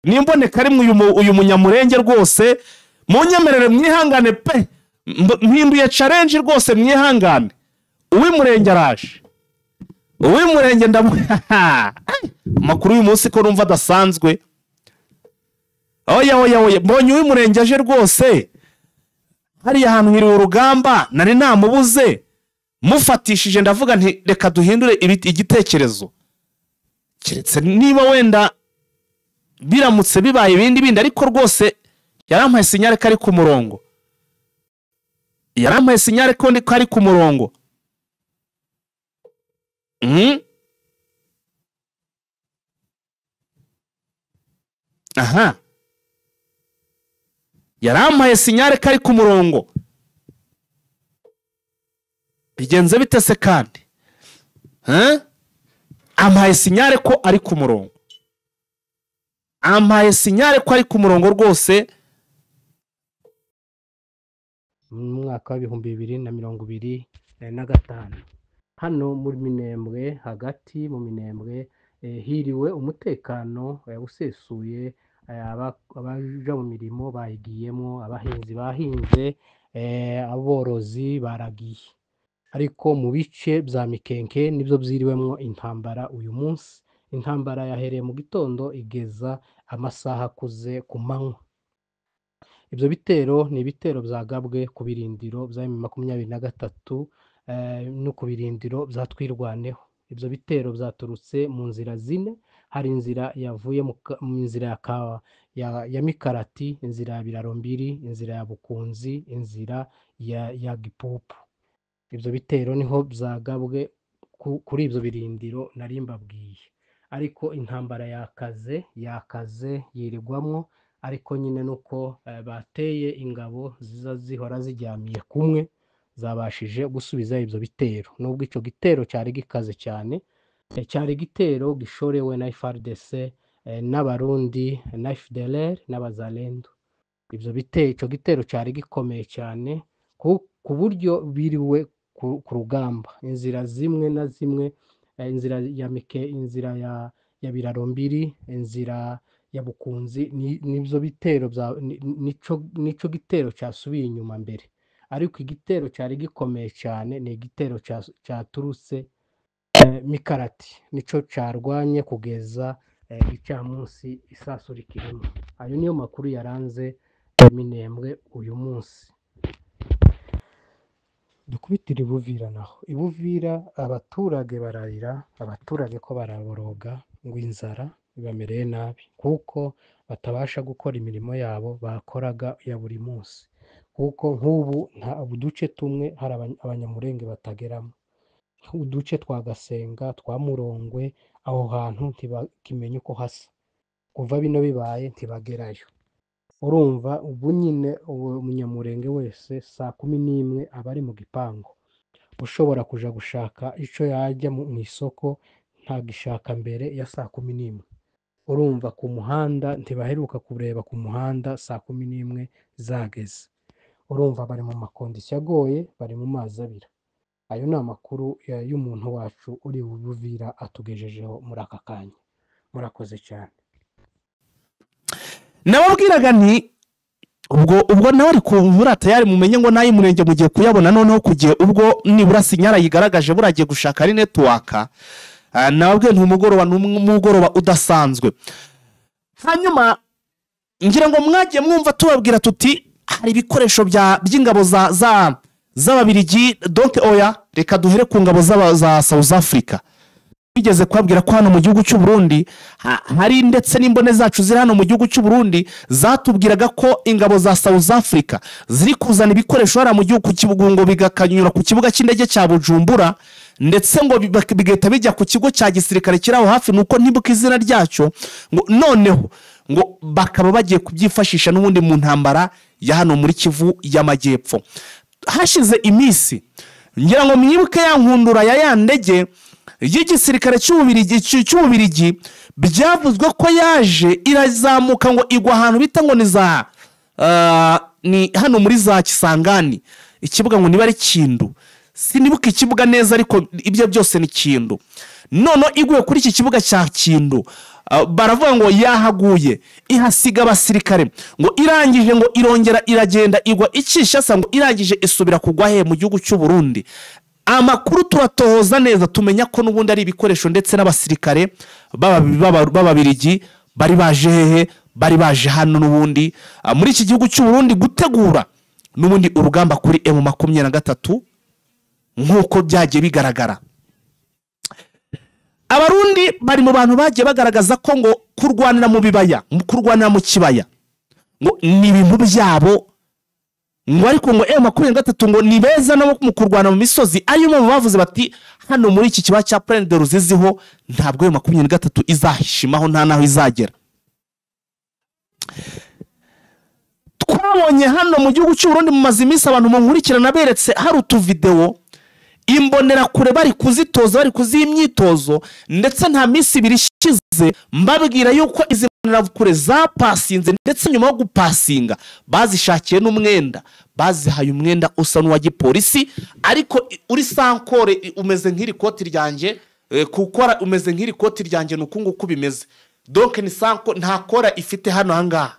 nimboneka ari uyu munyamurenge rwose munyemerere mwihangane pe mpinduye challenge rwose mwihangane uw'Umurenge araje uw'Umurenge makuru uyu munsi ko numva adasanzwe oya mbonye uw'Umurenge aje rwose hari ahantu hiri urugamba nari namubuze mufatishije ndavuga nti reka duhindure igitekerezo kiretse niba wenda biramutse bibaye ibindi ariko rwose yarampaye sinyare kari ku murongo yarampaye sinyare ko ndi kari ku murongo aha yarampaye sinyare kari ku murongo bigenze bitese kandi ampaye sinyare ko ari ku murongo ampaye sinyare ko ari ku murongo rwose mu mwaka wa 2025 hano muri Minembwe hagati mu Minembwe hiriwe umutekano usesuye abaja mu mirimo bayigiyemo abahinzi bahinze aborozi baragiye ariko mu bice bya Mikenke nibyo byiriwemo intambara uyu munsi intambara yahereye mu gitondo igeza amasaha akuze ku manywa ibyo bitero ni ibitero byagabwe ku birindiro bya M23 no ku birindiro bya Twirwaneho ibyo bitero byaturutse mu nzira zine hari inzira yavuye mu nzira ya Mikarati inzira ya Birarombiri inzira ya Bukunzi inzira ya Gipupu ibyo bitero niho byagabwe kuri ibyo birindiro nari mbabwiye ariko intambara yakaze yirirwamwo ariko nyine nuko bateye ingabo zihora zijyamiye kumwe zabashije gusubiza ibyo bitero nubwo ico gitero cyari gikaze cyane cyari gitero gishorewe na FARDC n'abarundi na FDLR n'abazalendo ibyo ico gitero cyari gikomeye cyane ku buryo biriwe ku rugamba inzira zimwe na zimwe inzira ya Birarombiri inzira ya Bukunzi nibyo bitero nico gitero cyasubiye inyuma mbere ariko igitero cyari gikomeye cyane ni igitero cyaturutse Mikarati nico cyarwanye kugeza icyamunsi isasurikirimo ayo niyo makuru yaranze Minembwe uyu munsi dukubitira Ibuvira naho Ibuvira abaturage bararira abaturage ko baraboroga ngo inzara ibamereye nabi kuko batabasha gukora imirimo yabo bakoraga ya buri munsi kuko nk'ubu nta uduce tumwe hari abanyamurenge batageramo uduce twa Gasenga twa Murongwe aho hantu ntibakimenye uko hasa kuva bino bibaye ntibagerayo urumva ubu nyine umunyamurenge wese saa 11 abari mu gipango ushobora kuja gushaka ico yajya mu isoko ntagishaka mbere ya saa 11 urumva ku muhanda ntibaheruka kureba ku muhanda saa 11 zageze urumva bari mu makondisiyo agoye bari mu mazi abira ayo ni amakuru y'umuntu wacu uri Buvira atugejejeho muri aka kanya murakoze cyane nababwiraga nti ubwo nawe ari kumvura tayari mumenye ngo nayi Murenge mugiye kuyabona noneho kugiye ubwo nibura sinyara yigaragaje buragiye gushaka ari network nababwiye n'umugoroba udasanzwe hanyuma ngira ngo mwagiye mwumva tubabwira tuti hari ibikoresho by'ingabo z'ababirigi donc oya reka duhere ku ngabo za South Africa bigeze kwabwira ko hano mu gihugu cy'u Burundi hari ndetse n'imbone zacu ziri hano mu gihugu cy'u Burundi zatubwiraga ko ingabo za South Africa ziri kuzana ibikoresho hara mu gihugu cy'Ubugungo bigakanyura ku kibuga cy'indege cya Bujumbura ndetse ngo bigahita bijya ku kigo cya gisirikare kiraho hafi nuko ntibuka izina ryacyo ngo noneho ngo bakaba bagiye kubyifashisha n'ubundi mu ntambara ya hano muri Kivu y'Amajyepfo hashize imisi ngira ngo mwibuke ya nkundura ya ndege y'igisirikare cy'Ububirigi byavuzwe ko yaje irazamuka ngo igwa ahantu bita ngo ni hano muri za Kisangani ikibuga ngo niba ari Kindu sinibuka ikibuga neza ariko ibyo byose ni Kindu none iguye kuri iki kibuga cya Kindu baravuga ngo yahaguye ihasiga abasirikare ngo irangije ngo irongera iragenda igwa ikishasa ngo irangije isubira kugwa he mu gihugu cy'u Burundi. Amakuru turatohoza neza tumenya ko n'ubundi ari ibikoresho ndetse n'abasirikare b'ababirigi bari baje hehe, bari baje hano n'ubundi muri iki gihugu cy'u Burundi gutegura n'ubundi urugamba kuri M23 nk'uko byagiye bigaragara. Abarundi bari mu bantu bagiye bagaragaza ko ngo kurwanira mu bibaya, kurwanira mu kibaya ngo ni ibintu byabo, ngo ariko ngo M23 ngo ni beza no mu kurwana mu misozi. Ariyo mu bavuze bati hano muri iki kibaya cya Plaine de Ruziziho ntabwo M23 izahishimaho nta naho izagera. Twabonye hano mu gihugu cy'u Burundi mu mazimisi abantu mu nkurikirana beretse hari utuvideo imbonera kure bari kuzitoza, bari kuzimyitozo, ndetse nta minsi ibiri ishize mbabwira yuko izi mbonera kure zapasinze, ndetse nyuma yo gupasinga bazishakiye n'umwenda, bazihaye umwenda usa n'uwa gipolisi ariko uri sankore umeze nk'iri koti ryanjye, kukora umeze nk'iri koti ryanjye nukunguko bimeze. Donc ni sanko nta kora ifite hano hangaha.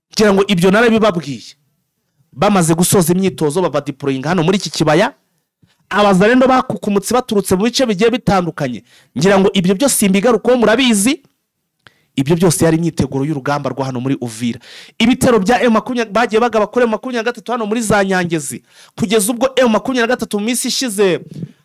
Kugira ngo ibyo narabibabwiye. Bamaze gusoza imyitozo baba deploying hano muri iki kibaya. Abazarendo bakukumutse baturutse mu bice bigiye bitandukanye. Ngira ngo ibyo byose imbigaruko murabizi. Ibyo byose yari imyiteguro y'urugamba rwa hano muri Uvira. Ibitero bya M23 bagiye bagaba kure M23 hano muri za Nyangezi. Kugeza ubwo M23 mu minsi ishize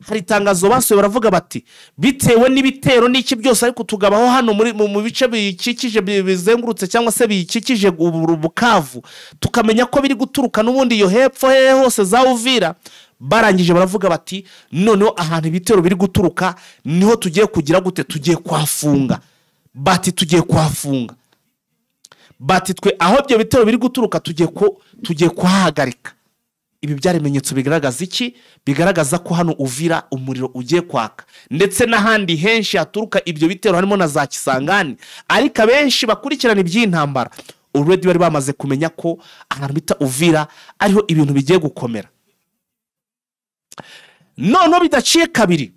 hari itangazo basohoye baravuga bati bitewe n'ibitero n'iki byose ariko tugabaho hano muri mu bice bikikije bizengurutse cyangwa se bikikije Bukavu, tukamenya ko biri guturuka n'ubundi yo hepfo hose za Uvira. Barangije baravuga bati noneho ahantu ibitero biri guturuka niho tugiye kugira gute, tugiye kwafunga. Bati tugiye kwafunga, bati twe aho byo bitero biri guturuka tugiye kwahagarika. Ibi byaremenyetso bigaragaza iki? Bigaragaza ko hano Uvira umuriro ugiye kwaka, ndetse n'ahandi henshi haturuka ibyo bitero harimo na za Kisangani. Ariko benshi bakurikirana iby'intambara already bari bamaze kumenya ko ahantu bita Uvira ariho ibintu bigiye gukomera. None bidaciye kabiri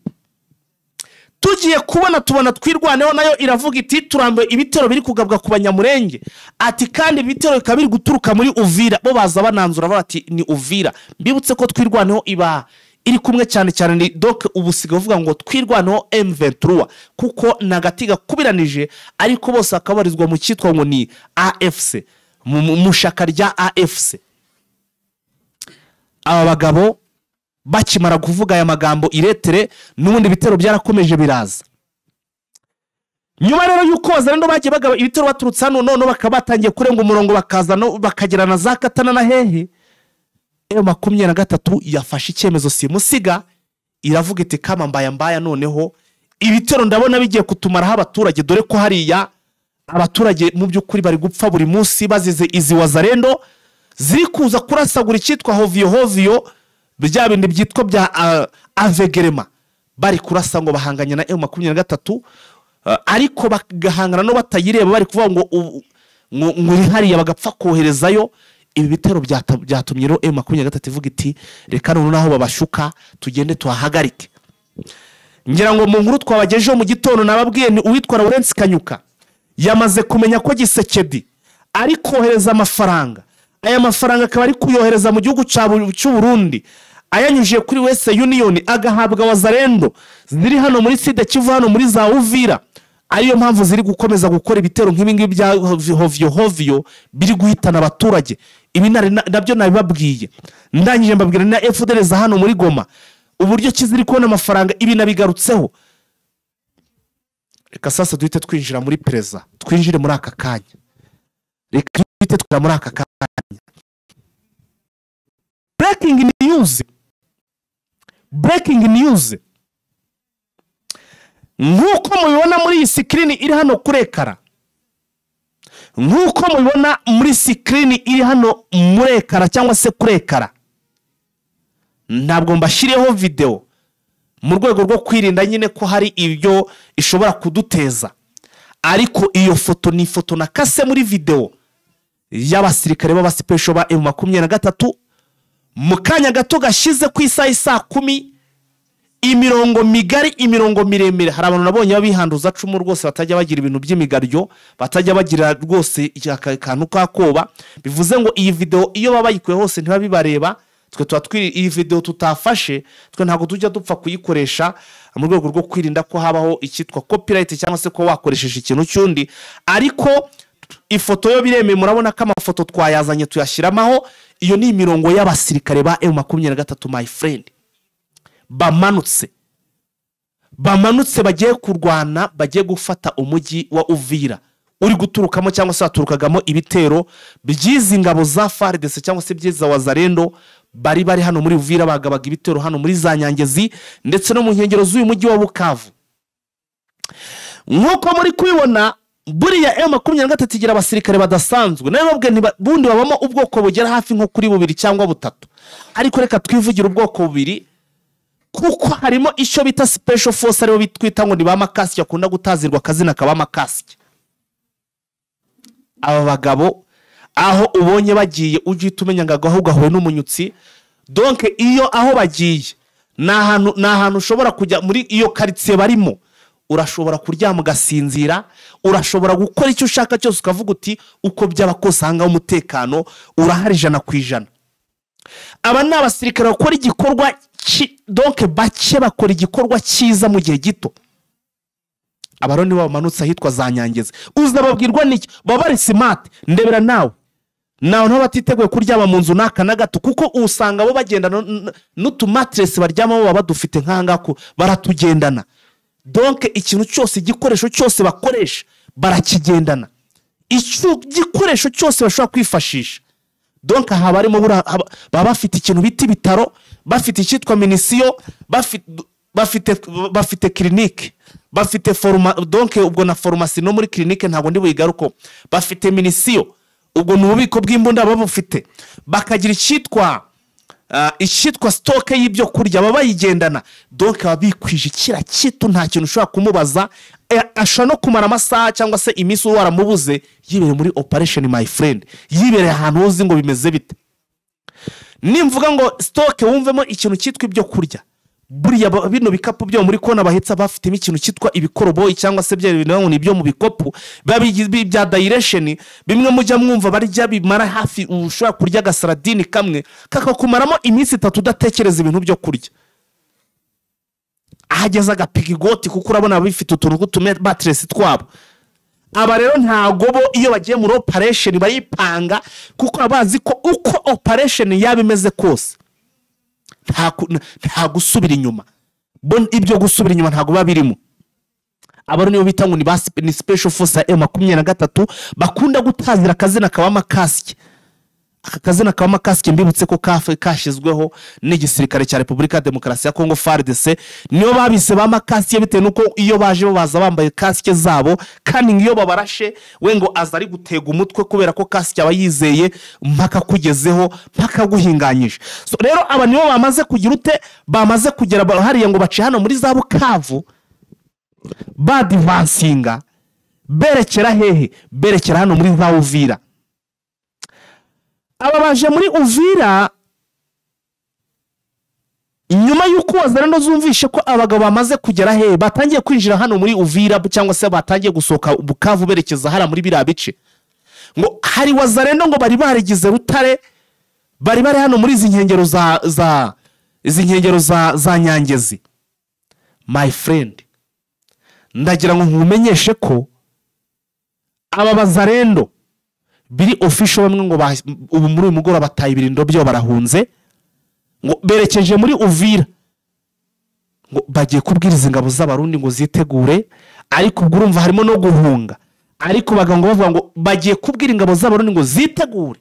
tugiye tubona twirwaneho nayo iravuga iti turambe ibitero biri kugabwa ku Banyamurenge, ati kandi ibitero bikabiri guturuka muri Uvira. Bo baza bananzura bati ni Uvira. Mbibutse ko twirwaneho iba iri kumwe cyane cyane ni donc ubusiga uvuga ngo twirwaneho M23 kuko nagatiga kubiranije, ariko bose akabarizwa mu cyitwa ngo ni AFC, mu shaka rya AFC. Aba bagabo bakimara kuvuga aya magambo iretere n'ubundi bitero byarakomeje biraza. Nyuma rero yuko bazarendo bagiye bagaba ibitero baturutse hano none bakabatangiye kurenga umurongo bakaza no bakagirana za Katana na hehe, M23 yafashe icyemezo simusiga iravuga iti kama mbaya noneho ibitero ndabona bigiye kutumaraho abaturage, dore ko hariya abaturage mu by'ukuri bari gupfa buri munsi bazize izi wazarendo ziri kuza kurasagura icyitwa hovio bya bindi byitwa bya avegerema, bari kurasa ngo bahanganye na M23 ariko bagahangana no batayireba, bari kuvuga ngo muri hariya bagapfa koherezayo. Ibi bitero byatumye ro M23 ivuga iti reka none naho babashuka tugende tuhahagarike. Ngira ngo mu nkuru twabagejeho mu gitondo nababwiye ni uwitwa Lawrence Kanyuka yamaze kumenya ko Gisekedi ari kohereza amafaranga. Aya mafaranga akaba ari kuyohereza mu gihugu cy'u Burundi ayanyujije kuri Western Union, agahabwa wazarendo ziri hano muri Sud Kivu hano muri za Uvira. Ariyo mpamvu ziri gukomeza gukora ibitero nk'ibingibi bya hovio biri guhitana abaturage. Ibi nabyo nabibabwiye, ndangije mbabwira na FDL za hano muri Goma uburyo kiziri kubona amafaranga. Ibi nabigarutseho. Reka sasa duhite twinjira muri preza, twinjire muri aka kanya. Reka duhite twinjira muri aka kanya. Breaking news. Nkuko mubibona muri iyi screen iri hano kurekara, nkuko mubibona muri screen iri hano murekara cyangwa se kurekara, ntabwo mbashiriyeho video mu rwego rwo kwirinda nyine ko hari ibyo ishobora kuduteza, ariko iyo foto ni foto nakase muri video y'abasirikare b'abasipesho ba M23 mu kanya gato gashize ku isaha 10 imirongo migari, imirongo miremire. Hari abantu nabonye babihanduza cumu rwose batajya bagira ibintu by'imigaryo, batajya bagira rwose akantu kakoba. Bivuze ngo iyi video iyo babayikuye hose ntibabibareba, twe tuba twiri iyi video tutafashe, twe ntago tujya dupfa kuyikoresha mu rwego rwo kwirinda ko habaho icyitwa copyright cyangwa se ko wakoresheje ikintu cyundi. Ariko ifoto yo biremeye, murabona ko amafoto twayazanye tuyashyiramaho. Iyo ni imirongo y'abasirikare ba M23 my friend, bamanutse bagiye kurwana, bagiye gufata umujyi wa Uvira uri guturukamo cyangwa se waturukagamo ibitero by'izi ngabo za FARDC cyangwa se byiza Wazalendo bari hano muri Uvira, bagabaga ibitero hano muri za Nyangezi ndetse no mu nkengero z'uyu mujyi wa Bukavu. Nkuko muri kubibona, buriya M23 igira abasirikare badasanzwe, nayo babwe bundi babamo ubwoko bugera hafi nko kuri 2 cyangwa 3, ariko reka twivugira ubwoko 2 kuko harimo icyo bita special force, aribo bitwita ngo ni ba makasike, akunda gutazirwa akazina kaba makasike. Aba bagabo aho ubonye bagiye ujye tumenya ngo gahuwe n'umunyutsi. Donc iyo aho bagiye nahantu ushobora kujya muri iyo quartier barimo, urashobora kuryama ugasinzira, urashobora gukora icyo ushaka cyose, ukavuga uti uko byaba kose hanga umutekano urahari 100%. Aba ni abasirikare bakora igikorwa donc bake bakora igikorwa cyiza mu gihe gito. Abaroni bamanutse ahitwa za Nyangezi, uzababwirwa n'iki? Baba bari smart. Ndebera nawe nto batiteguye kuryama mu nzu naka na gato, kuko usanga bo bagenda n'utumatress baryamamo baba badufite nkangako baratugendana. Donc ikintu cyose, igikoresho cyose bakoresha barakigendana, icyo gikoresho cyose bashobora kwifashisha. Donc haba barimo baba bafite ikintu biti bitaro, bafite icyitwa minisiyo, bafite clinique, bafite donc ubwo na pharmacie no muri clinique ntabwo ndi buyigaruko. Bafite minisiyo, ubwo n'ububiko bw'imbunda baba bufite, bakagira icyitwa stock y'ibyo kurya baba bayigendana. Donc babikwije kira kitu, nta kintu ushobora kumubaza, ashobora no kumara amasaha cyangwa se iminsi waramubuze yibere muri operation my friend, yibere ahantu uzi ngo bimeze bite. Nimvuga ngo stock wumvemo ikintu cyitwa ibyo kurya, buriya bino bikapu byo muri kona bahitsa bafitemo ikintu cyitwa ibikoroboyi cyangwa se bya bintu ngo byo mu bikopu bya direction, bimwe mujya mwumva barya bimara hafi ushobora kurya gasaradini kamwe kakakumaramo iminsi 3 udatekereza ibintu byo kurya. Ahageza agapigigoti kuko urabona bifite utuntu gutume batteries twabo. Aba rero ntago bo iyo bagiye muri operation bayipanga, kuko abazi ko uko operation yabimeze kose nta gusubira inyuma. Bon ibyo gusubira inyuma ntago babirimo. Abaro niyo bita ngo ni special force ya M23 bakunda gutazira akazina kaba makasike. Akazina kaba makasike mbibutse ko kashizweho n'igisirikare cya Repubulika ya Demokarasi ya Kongo FARDC, niyo babise ba makasike bitewe nuko iyo baje baza bambaye kasike zabo, kandi iyo babarashe we ngo azari gutega umutwe kubera ko kasike aba yizeye mpaka kugezeho mpaka guhinganyije. So rero aba nibo bamaze kugira bamaze kugera hariya ngo bace hano muri za Bukavu, badivansinga berekera hehe, berekera hano muri za Uvira. Aba baje muri Uvira nyuma yuko Wazalendo zumvishe ko abagabo bamaze kugera hehe, batangiye kwinjira hano muri Uvira cyangwa se batangiye gusoka Bukavu berekeza hara muri bira bice. Ngo hari Wazalendo ngo bari barigize Rutare, bari hano muri izi nkengero za Nyangezi. My friend, ndagira ngo nkumenyeshe ko aba Wazalendo biri official bamwe ngo ubu muri uyu mugoroba bataye ibirindo byo barahunze, ngo berekeje muri Uvira, ngo bagiye kubwiriza ingabo z'abarundi ngo zitegure. Ariko ubwo urumva harimo no guhunga, ariko bagango bavuga ngo bagiye kubwira ingabo z'abarundi ngo zitegure,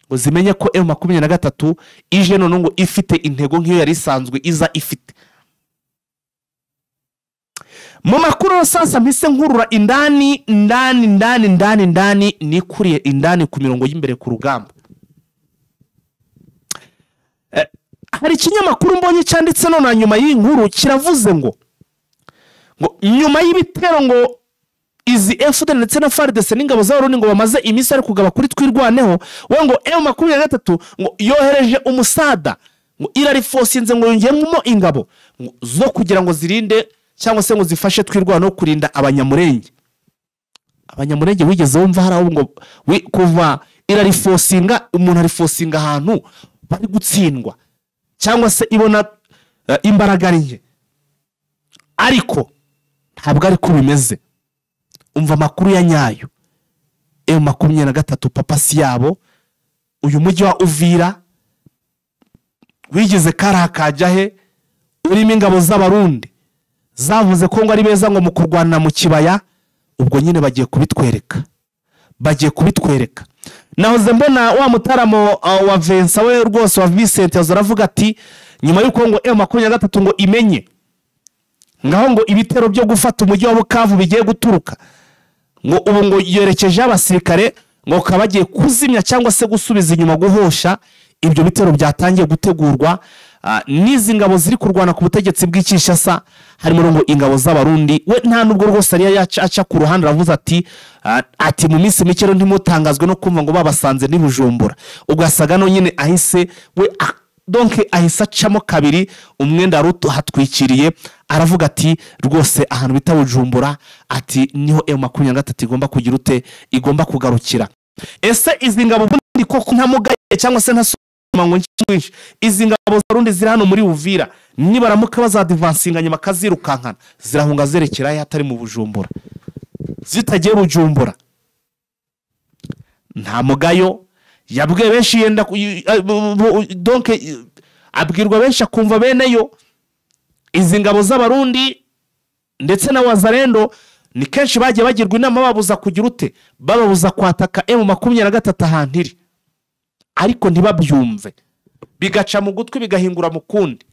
ngo zimenye ko M23 ije none ngo ifite intego nk'iyo yari isanzwe iza ifite. Mu makuru sasa mpise nkurura indani nikuriye indani ku mirongo y'imbere ku rugamba. Hari ikinyamakuru mbonye cyanditse none nyuma y'inkuru kiravuze ngo nyuma y'ibitero ngo izi FDL ndetse na FARDC n'ingabo z'abarundi ngo bamaze iminsi ari kugaba kuri twirwaneho, we ngo M23 ngo yohereje umusada ngo irarifosinze ngo yongemo ingabo zo kugira ngo zirinde cyangwa se ngo zifashe twirwana no kurinda abanyamurenge. Abanyamurenge wigeze wumva haraho ngo kuva irarifosinga umuntu arifosinga ahantu bari gutsindwa cyangwa se ibona imbaraga nke, ariko ntabwo ari ko bimeze. Umva amakuru ya nyayo. M23 papasi yabo uyu mujyi wa Uvira wigeze karakajya he urimo ingabo z'abarundi zavuze ko ngo ari beza ngo mu kurwana mu kibaya. Ubwo nyine bagiye kubitwereka. Nahoze mbona wa mutaramo wa Vincent we rwose wa Vincent yazaravuga ati nyuma y'uko ngo M23 ngo imenye ngaho ngo ibitero byo gufata umujyi wa Bukavu bigiye guturuka, ngo ubu ngo yerekeje abasirikare ngo kabagiye kuzimya cyangwa se gusubiza inyuma guhosha ibyo bitero byatangiye gutegurwa n'izi ngabo ziri kurwana ku butegetsi bw'Kinshasa. Harimo ngo ingabo z'abarundi we nta nubwo rwose ari yaca ku ruhande aravuze ati mu minsi mike ntimutangazwe no kumva ngo babasanze ni Bujumbura. Ugasaga no nyine ahise we donc ahise acamo kabiri umwenda ruto hatwikiriye aravuga ati rwose ahantu bita Bujumbura ati niho M23 igomba kugira igomba kugarukira. Ese izi ngabo bundi ko ntamugaye cyangwa se ntasoma nyinshi izi ngabo z'abarundi ziri hano muri Uvira nibaramuka bazadivansinga nyuma kazirukankana zirahunga zerekera yatari mu Bujumbura zitagiye Bujumbura. Nta mugayo yabwiye benshi yenda donc abwirwa benshi akumva beneyo. Izi ngabo z'abarundi ndetse na Wazalendo ni kenshi bagiye bagirwa inama babuza kugira bababuza kwataka M23 ahantu iri, ariko ntibabyumve bigaca mu gutwi bigahingura mu kundi.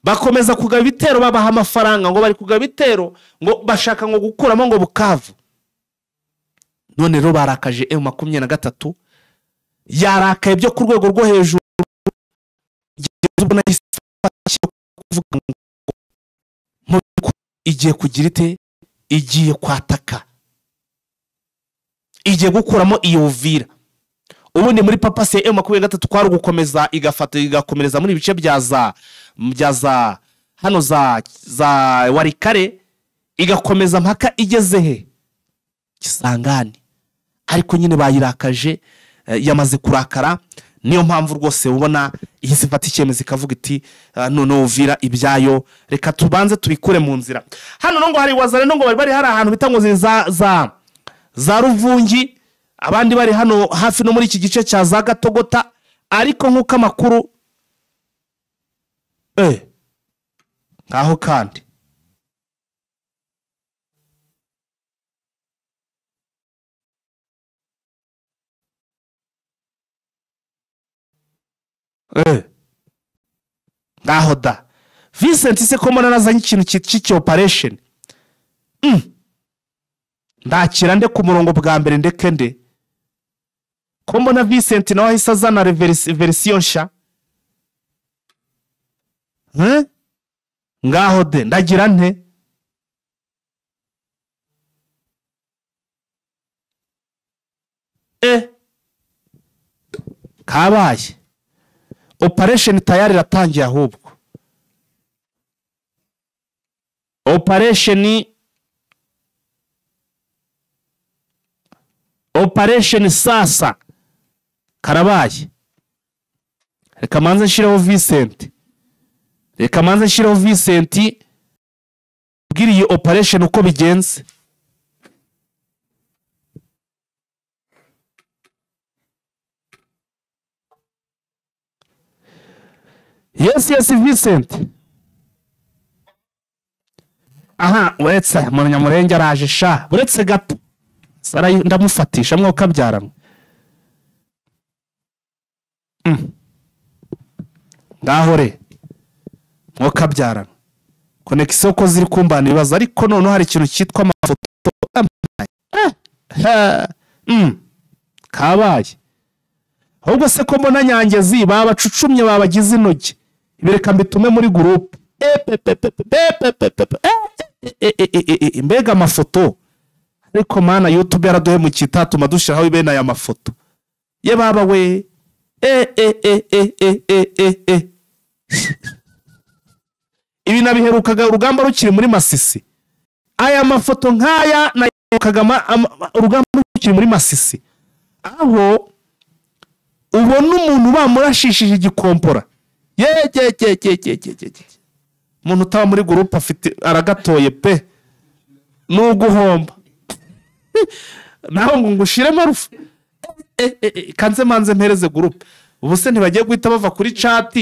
Bakomeza kugaba ibitero babaha amafaranga ngo bari kugaba ibitero ngo bashaka ngo gukuramo ngo Bukavu. None rero barakaje M23 yarakaye byo ku rwego rwo hejuru igiye kugira igiye kwataka, igiye gukuramo iyo Uvira. Ubundi muri papasi ya M23 kwari gukomeza igakomereza muri bice bya hano za Warikare igakomeza mpaka igeze he Kisangani, ariko nyine bayirakaje yamaze kurakara. Niyo mpamvu rwose ubona iyi sifata icyemezo ikavuga iti none Uvira ibyayo reka tubanze tubikure mu nzira. Hano ngo hari Wazalendo ngo bari hari ahantu bita ngo za Ruvungi, abandi bari hano hafi no muri iki gice cya za Gatogota, ariko nkuko amakuru ngaho kandi ngaho da Vincent se ko mbona nazanye ikintu cy'iki operation ndakira nde ku murongo bwa mbere ndeke nde ko mbona Vincent nawe ahise azana version sha ngaho de ndagira nte kabaye operation tayari ratangiye ahubwo operation sasa karabaye. Reka manze nshiraho Vincent bwiriye operation uko bigenze. Yes Vincent. Aha uretse Munyamurenge araje sha uretse gato sara ndamufatisha mwoka byaramwe ngahore mwoka byaramwe connexion ko ziri kumbana ibibazo, ariko none hari ikintu cyitwa amafoto kabaye. Ahubwo se ko mbona Nyangezi babacucumye babagize intoki bireka mbitume muri group mbega amafoto, ariko mana YouTube yaraduhe mu kitatuma dushiraho ibena ya mafoto ye baba we ibi nabiherukaga urugamba rukiri muri Masisi. Aya mafoto nkaya naherukaga urugamba rukiri muri Masisi, aho ubona umuntu bamurashishije igikompora. Umuntu utaba muri groupe afite aragatoye pe n'uguhomba. Naho ngo ngushiremo rufu. Kanze manze mpereze groupe. Ubu se ntibagiye guhita bava kuri chat.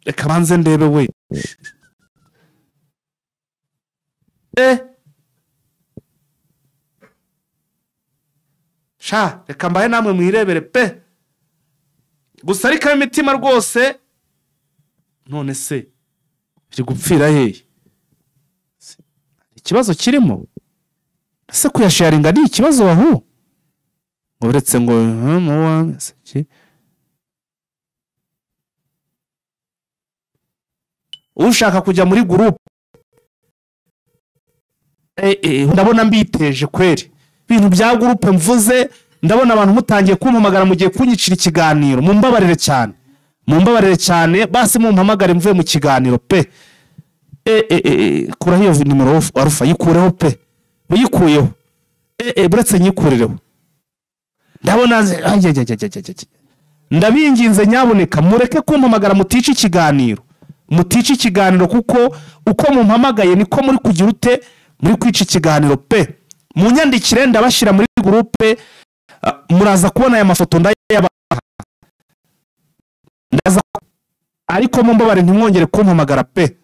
Reka manze ndebe we. Sha, reka mbaye namwe mwirebere pe. Gusa ariko imitima rwose none se biri gupfira hehe? Ikibazo kirimo se kuyasharinga ni ikibazo wahu uretse ngo ushaka kujya muri group ndabona mbiteje kweri ibintu bya groupe mvuze. Ndabona abantu mutangiye kumpamagara mugiye kunyicira ikiganiro. Mumbabarire cyane basi mumpamagare mvuye mu kiganiro pe. Kura hiyo nimero Alpha yikureho pe. Uyikuyeho. Buretse nyikurireho. Ndabona ndabinginze nyaboneka mureke kumpamagara mutice ikiganiro kuko uko mumpamagaye niko muri kugira ute muri kwica ikiganiro pe. Munyandikire ndabashira muri groupe. Muraza kubona aya mafoto ndayabaha. Ariko mumbabare ntimwongere kumpamagara pe.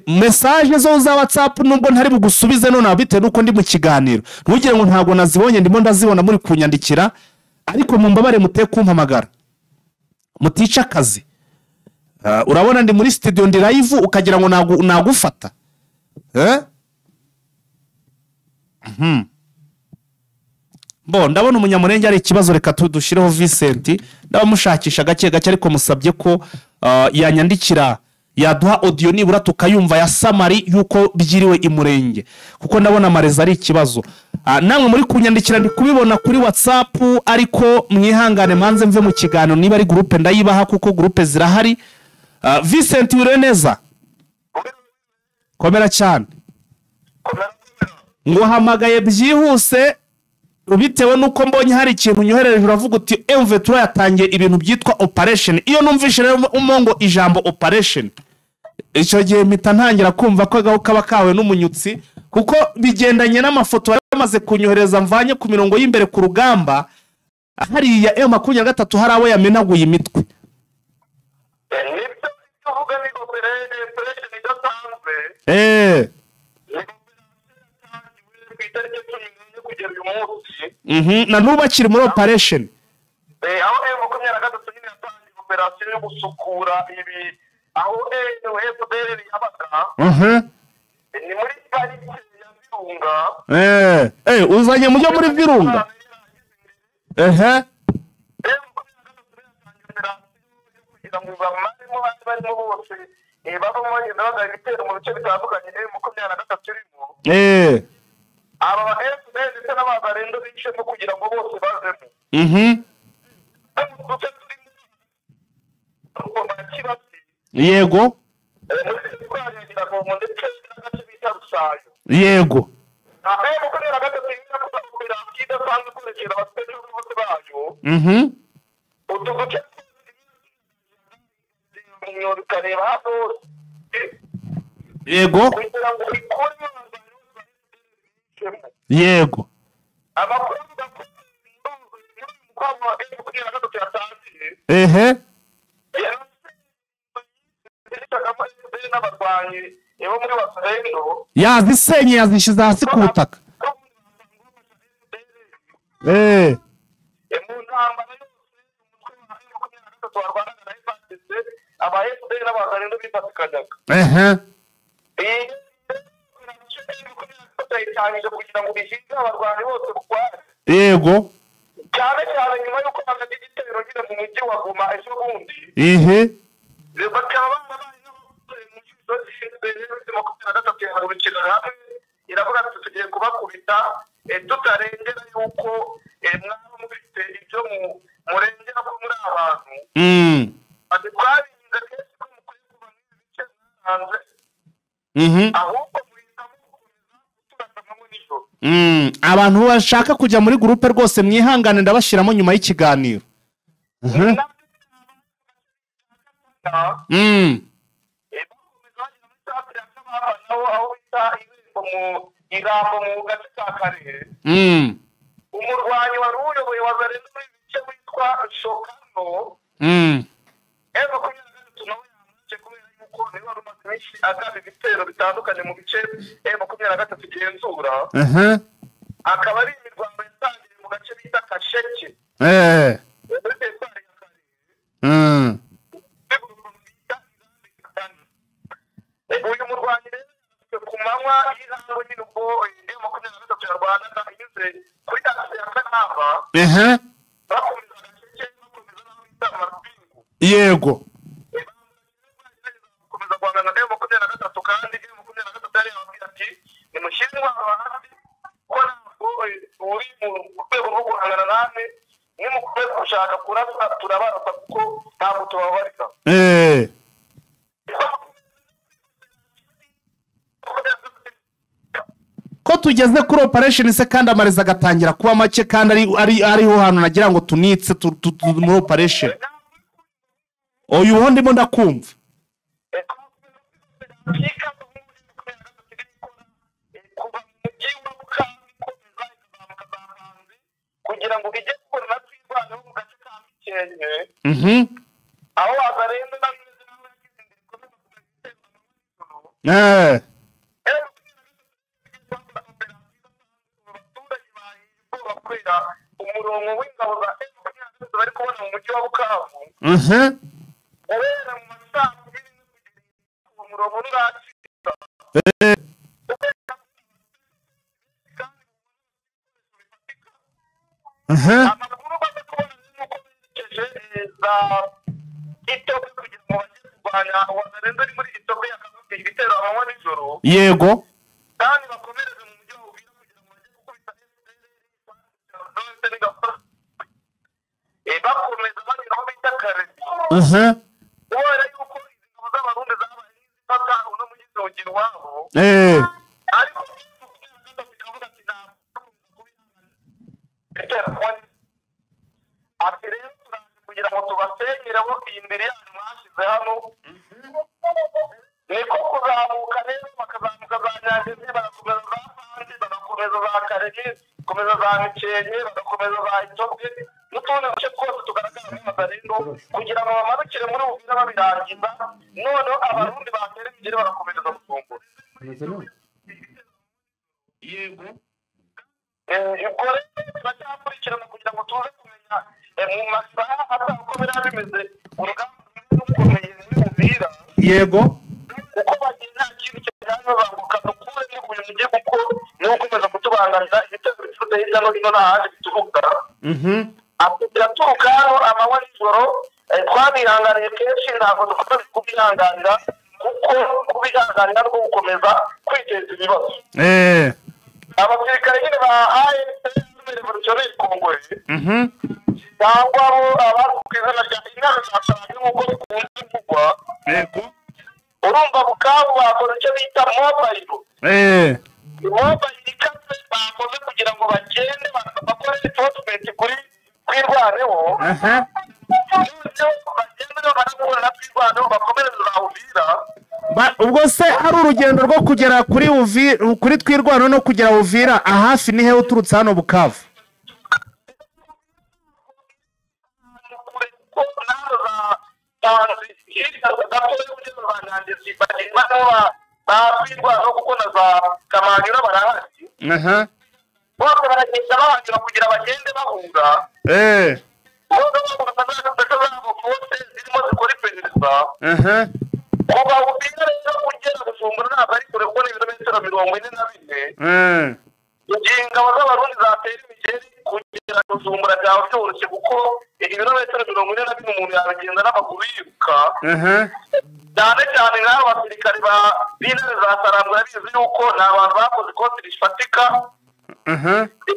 Message zo za WhatsApp nubwo ntari bugusubize none abite nuko ndi mu kiganiro. Ntugire ngo ntago nazibonye ndimo ndazibona muri kunyandikira. Ariko mumbabare mute kumpamagara. Mutica akazi. Urabona ndi muri studio ndi live ukagira ngo nagufata. Bo ndabona umunyamurenge ari ikibazo. Reka tudushireho Vincent ndabamushakisha gake ariko musabye ko yanyandikira yaduha audio nibura tukayumva ya summary yuko byiriwe imurenge kuko ndabona amareza ari ikibazo. Namwe muri kunyandikira ndi kubibona kuri WhatsApp ariko mwihangane manze mve mu kiganiro niba ari groupe ndayibaha kuko groupe zirahari. Vincent Ureneza komera cyane ngo hamagaye byihuse bitewe nuko mbonye hari ikintu nyohereje uravuga uti M23 yatangiye ibintu byitwa operation. Iyo numvishe rero umongo ijambo operation icyo gihe mpita ntangira kumva ko gaho kaba kawe n'umunyutsi kuko bigendanye n'amafoto yamaze kunyohereza mvanye ku mirongo y'imbere ku rugamba hari ya M23 hari abo yamenaguye imitwe. Na nuba kiri muri operation. Aho M23 nyine yatangiye operation yo gusukura ibi aho FDL yabaga. Ni muri pariki ya Virunga. Uzanye mujye muri Virunga. Kugira ngo bamarimo barimo bose babamo ndabaga ibitero mu bice bitandukanye M23 irimo. Aba FDL ndetse n'abagarendo bicemo kugira ngo bose bazemo. Yego. Yego. Yego. Yego. Yazisenye yazishize hasi ku butaka. Yego. Cyane cyane nyuma yuko bamaze igitero nyine mu mujyi wa Goma ejo bundi. Bakaba operasiyo y'inzego makumyabiri na gatatu yahagurukira hamwe iravuga ati tugiye kubakubita tutarengera yuko mwaba mufite ibyo murengera ko muri abantu ati twarinze kenshi ko mukwiye kuva muri ibi bice mwaranze ahubwo muhitamo gukomeza guturanamo nijoro abantu bashaka kujya muri gurupe rwose mwihangane ndabashyiramo nyuma y'ikiganiro irambo mu gace ka Karere umurwanyi wari uyoboye wa Zarendo muri bice witwa Shokano makumyabiri na gatatu nawe yamwice kubera yuko niwe wari umaze iminsi agaba ibitero bitandukanye mu bice makumyabiri na gatatu igenzura akaba ari imirwano yatangiye mu gace bita Kasheke muri teritwari ya Karere uyu murwanyi rero ku manywa y'ihangu nyine ubwo makumyabiri na gatatu ya Rwanda anyuze kuri tagisi ya Kanamba bakomeza Gasheke bakomeza n'aho bita Mapingu yego bakomeza guhangana na makumyabiri na gatatu kandi makumyabiri na gatatu yari yababwira ati nimushyire intwaro hasi ko ntabwo uri mu rwego rwo guhangana namwe nimukomeze gushaka kurasa turabarasa kuko ntabwo tubabarika ko tugeze kuri operation se kandi amareza agatangira kuba make kandi ariho hantu nagira ngo tunitse muri operation uyu wundi ndimo ndakumva kugira ngo bijye kubona natwirwanaho mu gace ka Mikenke aho Wazarendo n'abimeze nawe yagize ibikorwa abaturage bakorera umurongo w'ingabo za M23 bari kubona mu mujyi wa Bukavu kubera mu masaha kugera umurongo n'uracika amakuru baza kubona nuko berekeje za Itopia kugira ngo bajye kurwanya Wazarendo ari muri Itopia yakagabye ibitero amanywa n'ijoro yego kandi bakomereze mu mujyi wa Uvira kugira ngo bajye gukubita bakomeza bagera aho bita Karere kubera yuko izi ngabo z'abarundi zabaye n'izifata uno mujyi zongera iwabo ariko bikavuga ati ati rero turaje kugira ngo tubasenyereho iyi mbere yanyu mwashyize hano niko kuzamuka rero bakazamuka za Nyangezi bagakomeza za Sange bagakomeza za Karege bagakomeza za Mikenke bagakomeza za Itopia n'utundi duce twose tugaragara muri Wazarendo kugira ngo bamanukire muri Uvira babirangiza noneho abarundi batera imigeri bagakomereza gusumbura yego ubwo rero turacyakurikirana kugira ngo tuze kumenya mu masaha atari uko biriya bimeze urugamba rukomeye muri Uvira yego uko bagiye nta kintu kijyanye bazamuka dukuremo uyu mujyi kuko niwo ukomeza kutubangamira ibitego biturutse hirya no hino n'ahandi bituruka biraturuka hano amanywa n'ijoro twabihanganiye kenshi ntabwo dukomeza kubihanganira kuko kubihanganira no gukomeza kwiteza ibibazo abasirikare nyine ba AFC Revolutionnaire Congolais cyangwa abo abazi ku izina rya Intare za Sarambwe nk'uko bikunze kuvugwa urumva Bukavu bakora icyo bita mobile ikaze bakoze kugira ngo bagende bakore enforcement kuri kwirwaneho bagende barakubona kwirwaneho bakomereza za Uvira ubwo se ari urugendo rwo kugera kuri twirwano no kugera Uvira ahafi ni he uturutse hano Bukavu kuko na za Kamanyura barahari bose baragenda bahanyura kugira bagende bahunga zirimo zikora iperereza kuva Uvira rero kugera Bujumbura ntabwo ari kure kuko ni ibirometero 44 igihe ingabo z'abarundi zatera imigeri kugera Bujumbura byaba byoroshye kuko ibirometero 44 umuntu yabigenda n'amaguru yiruka cyane cyane nk'abo basirikare b'intare za Sarambwe bizi yuko ni abantu bakoze ikoti rifatika,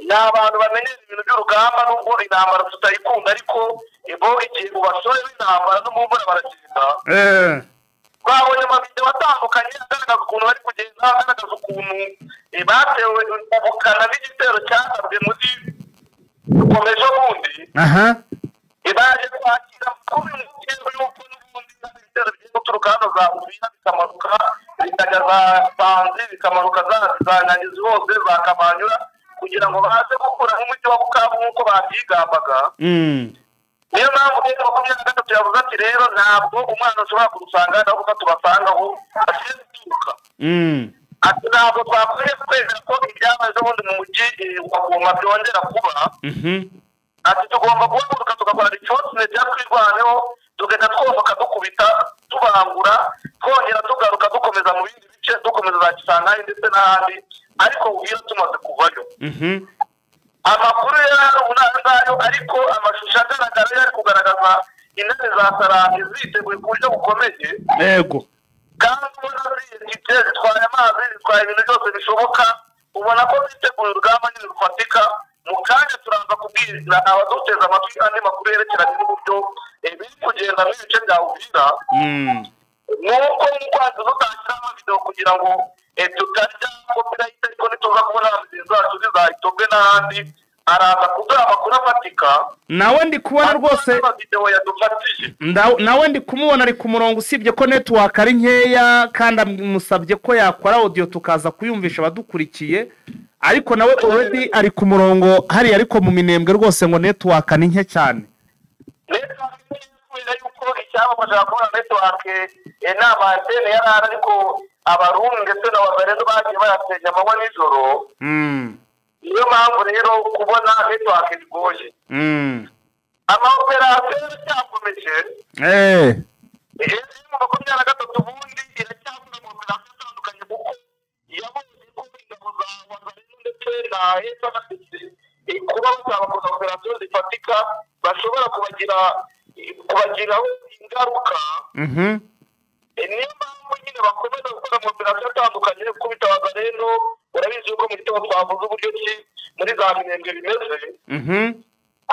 ni abantu bamenyera ibintu by'urugamba nubwo intambara tutayikunda ariko bo igihe ubasore b'intambara no mu mbona baragenda. Twabonye amavideo atandukanye agaragaza ukuntu bari kugenda, agaragaza ukuntu batewe ubukana n'igitero cyasabwe muri dukomeje bundi baje kwakira kuri mukuru y'uko n'ubundi ibitero bigiye guturuka hano za Uvira bikamanuka bikajya za Banzi bikamanuka za Nyangizi hose za Kamanyura kugira ngo baze gukura nk'umujyi wa Bukavu nk'uko babyigambaga. Niyo mpamvu rero 23 yavuze ati rero ntabwo umwana ushobora kurusanga ntabwo tubasangaho ashize turuka. Ati ntabwo twakwiye kwemera ko ibyabaye ubundi mu mujyi wa Goma byongera kuba. Ati tugomba guhaguruka tugakora icyotsi cyatwirwaneho tugenda twomoka dukubita tubangura twongera tugaruka dukomeza mu bindi bice dukomeza za Kisangani ndetse n'ahandi ariko ubwira tumaze kuvayo. Amakuru yari unangayo ariko amashusho agaragara yari kugaragaza intare za Sarambwe ziteguye ku buryo bukomeye. Yego. Kandi ubona zitwaye amazi zitwaye ibintu byose bishoboka ubona ko ziteguye urugamba nyine rufatika. Mu kanya turaza kubwira abaduteza amatwi andi makuru yerekeranye n'uburyo biri kugenda mu bice bya Uvira. Nuko mukwanza dutangira amavideo kugira ngo tutarya copyright ariko nituza kubona abagenzi bacu zizahitobwe n'ahandi araza kuduha amakuru afatika. Nawe ndi kubona rwose video yadufatiye nawe ndi kumubona ari ku murongo usibye ko network ari nkeya kandi amusabye ko yakora audio tukaza kuyumvisha abadukurikiye ariko nawe already ari ku murongo hari ariko mu Minembwe rwose ngo network ni nke cyane. Yuko icyabafasha kubona network inama antene yarara ariko abarundi ndetse n'ababerendo bagiye bayasenya amanywa n'ijoro. Niyo mpamvu rero kubona network bigoye. Amaoperasiyo cyakomeje mu 23 ubundi iracyakora mu operasiyo atandukanye kuko yabonye ko ingabo za Wazalendo ndetse na FARDC kuba bazabakoza operasiyo zifatika bashobora kubagiraho ingaruka. Niyo mpamvu nyine bakomeza gukora mu operasiyo atandukanye kubita Wazalendo. Urabizi yuko mu gitondo twavuze uburyo ki muri za Minembwe bimeze.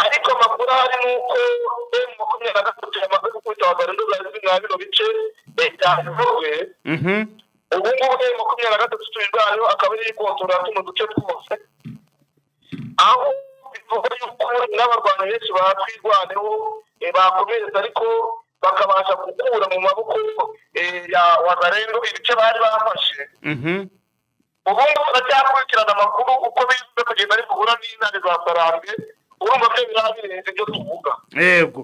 Ariko amakuru ari nuko M23 yamaze gukubita Wazalendo za bino bice byavuzwe. Ubu ngubu M23 tuyirwayo akaba ari kontorora tuno duce twose aho bivuga yuko n'abarwanyi benshi batwirwaneho bakomereza ariko bakabasha gukura mu maboko ya Wazalendo ibice bari bafashe. Ubu ngubu turacyakurikirana amakuru uko bivuze kugenda ari guhura n'intare za Sarambwe urumva byo birabirenze ibyo tuvuga. Yego.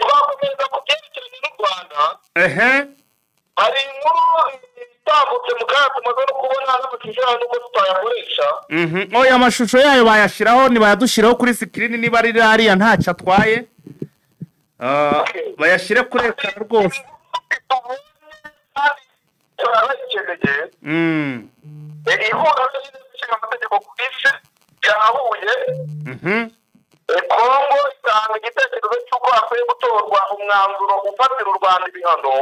Twakomeza ku byerekeranye n'u Rwanda. Hari inkuru itambutse mu kanya tumaze no kubona n'amashusho yayo nuko tutayakoresha. Oya amashusho yayo bayashiraho nibayadushyiraho kuri screen niba ari hariya ntacyo atwaye. Bayashyire kuri ekara rwose. Ihura ry'ishinga amategeko ku isi ryahuye. Kongo itanga igitekerezo cy'uko hakwiye gutorwa umwanzuro ufatira u Rwanda ibihano.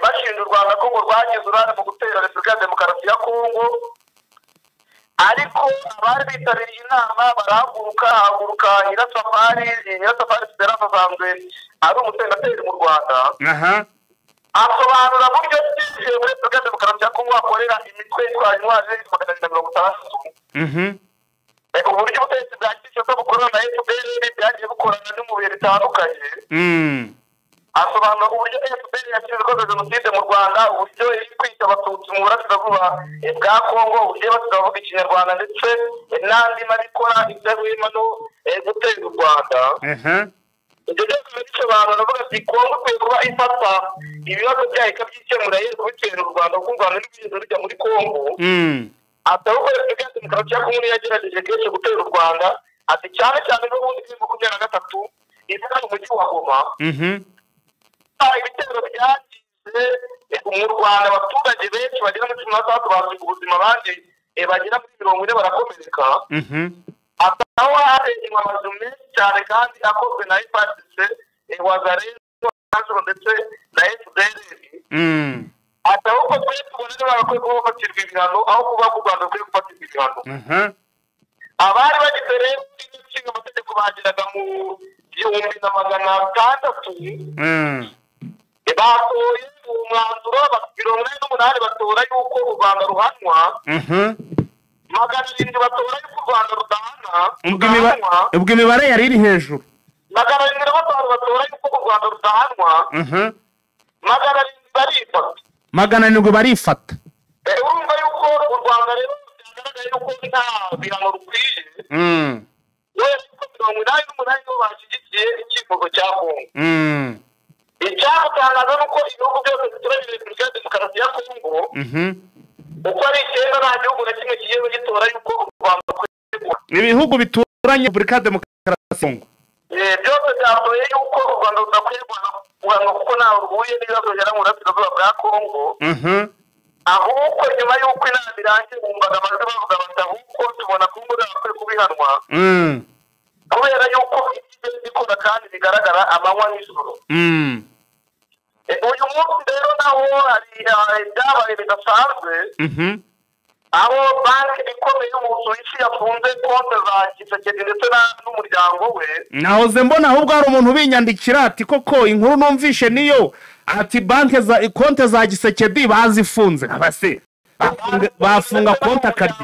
Bashinja u Rwanda ko rwagize uruhare mu gutera Repubulika ya Demokarasi ya Kongo. Ariko abari bitabiriye inama barahaguruka Nyirasafari Esperance asanzwe ari umusenateri mu Rwanda. Asobanura buryo ki muri Repubulika ya Demokarasi ya Kongo hakorera imitwe itwara intwari 160. Uburyo ubutegetsi bwa Kinshasa bukorana na FPR byagiye bukorana no mu bihe bitandukanye. Asobanura uburyo FPR yashyize ikoze jenoside mu Rwanda, uburyo iri kwita abatutsi mu burasirazuba bwa Kongo, uburyo basigaye bavuga ikinyarwanda ndetse n'andi mabikora idahwema no gutera u Rwanda. Ibyo byose bisobanura bavuga ati Kongo ikwiye kuba ifata ibibazo byayo ikabyikemura yere kubitera u Rwanda kuko u Rwanda n'ibigeze rujya muri Kongo. Atari uko Repubulika ya Demokarasi ya Kongo yagerageje kenshi gutera u Rwanda, ati cyane cyane n'ubundi 23 izina mu mujyi wa Goma. Ibitero byagize mu Rwanda abaturage benshi bagera muri 13 basiga ubuzima abandi bagera muri 40 barakomereka. Aho harenywa amazu menshi cyane kandi akozwe na FARDC, Wazalendo ndetse na ati ahubwo twe tubona niba bakwiye kuba bafatirwa ibihano aho kuba ku Rwanda rukwiye gufatirwa ibihano abari bageze rero inshinga amategeko bagiraga mu 1600 batoye umwanzuro 88 batora yuko u Rwanda ruhanwa 700 batora yuko u Rwanda rudahana ubwo imibare yari iri hejuru 700 batora yuko u Rwanda rudahanwa 700 barifata urumva yuko u Rwanda rero byagaragaye yuko nta bihano rukwiye wese ko 88 nibo bashyigikiye icyifuzo cya Kongo icyatangaza nuko ibihugu byose bituranye Repubulika ya Demokarasi ya Kongo uko ari 9 nta gihugu na kimwe kigiye gitora yuko u Rwanda rukwiye ibihugu bituranye Repubulika ya Demokarasi ya Kongo byose byatoye yuko u Rwanda rudakwiye guhanwa kuko ntawe ruhuye n'ibibazo bigera mu burasirazuba bwa Kongo ahubwo nyuma y'uko inama irangiye bumvaga amajwi bavuga bati ahubwo tubona ko umugore akwiye kubihanwa kubera yuko ibyo bikora kandi bigaragara amanywa n'ijoro uyu munsi rero naho hari ibyabaye bidasanzwe aho banki ikomeye mu Busuwisi yafunze konti za Kisekedi ndetse n'umuryango we nahoze mbona ahubwo hari umuntu ubinyandikira ati koko inkuru numvishe niyo ati banki za konti za Kisekedi bazifunze abase bafunga konti akaryi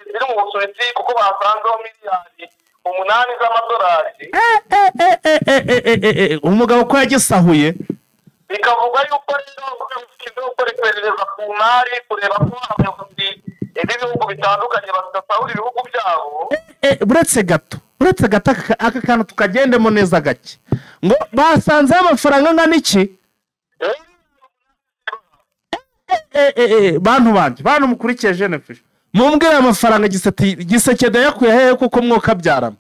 ziri mu Busuwisi kuko basanzeho miliyari 8 z'amadolari umugabo ko yagisahuye bikavuga yuko rero gukora iperereza ku mari kureba ko abayobozi ibihugu bitandukanye badasahura ibihugu byabo buretse gato aka kantu tukagendemo neza gake ngo basanzeho amafaranga angana iki bantu mukurikiye Jenefish mumbwire amafaranga Gisekedi yakuye hehe kuko mwoka byarama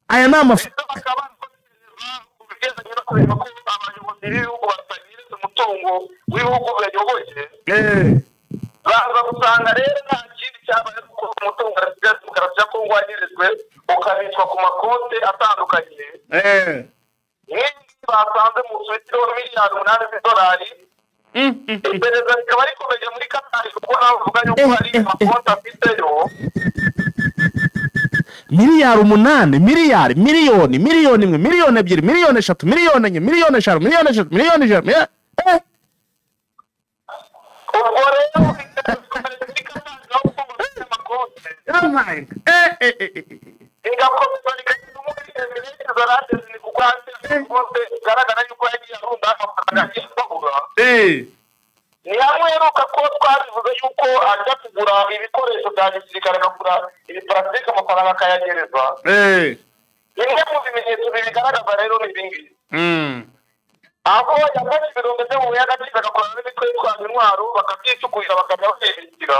aya ni amafaranga umutungo w'ibihugu bayoboye baza gusanga rero nta kindi cyabaye kuko umutungo wa Demokarasi ya Kongo wagirizwe ukabitswa ku makonti atandukanye n'indi basanze mu Busuwisi miliyari 8 z'idolari iperereza rikaba rikomeje muri Katari kuko navuga yuko hari amakonti afiteyo miliyari 8 miliyoni 1 miliyoni 2 miliyoni 3 miliyoni 4 miliyoni 5 miliyoni 6 miliyoni 1 ubwo rero bikomeje muri Katari naho kuko amakonti igakomeza rikagira umutekereza zarateze ni kugwate bose bigaragara yuko yagiye arunda amafaranga y'isabura ni hamwe heruka ko twabivuze yuko ajya kugura ibikoresho bya gisirikare akagura ibiparasitike amafaranga akayagereza bimwe mu bimenyetso bigaragaza rero ni ibingibi aho yafashe ibirungo byo mu y'agaciro agakora n'imitwe yitwaje intwaro bakabyicukurira bakajya bashyigikira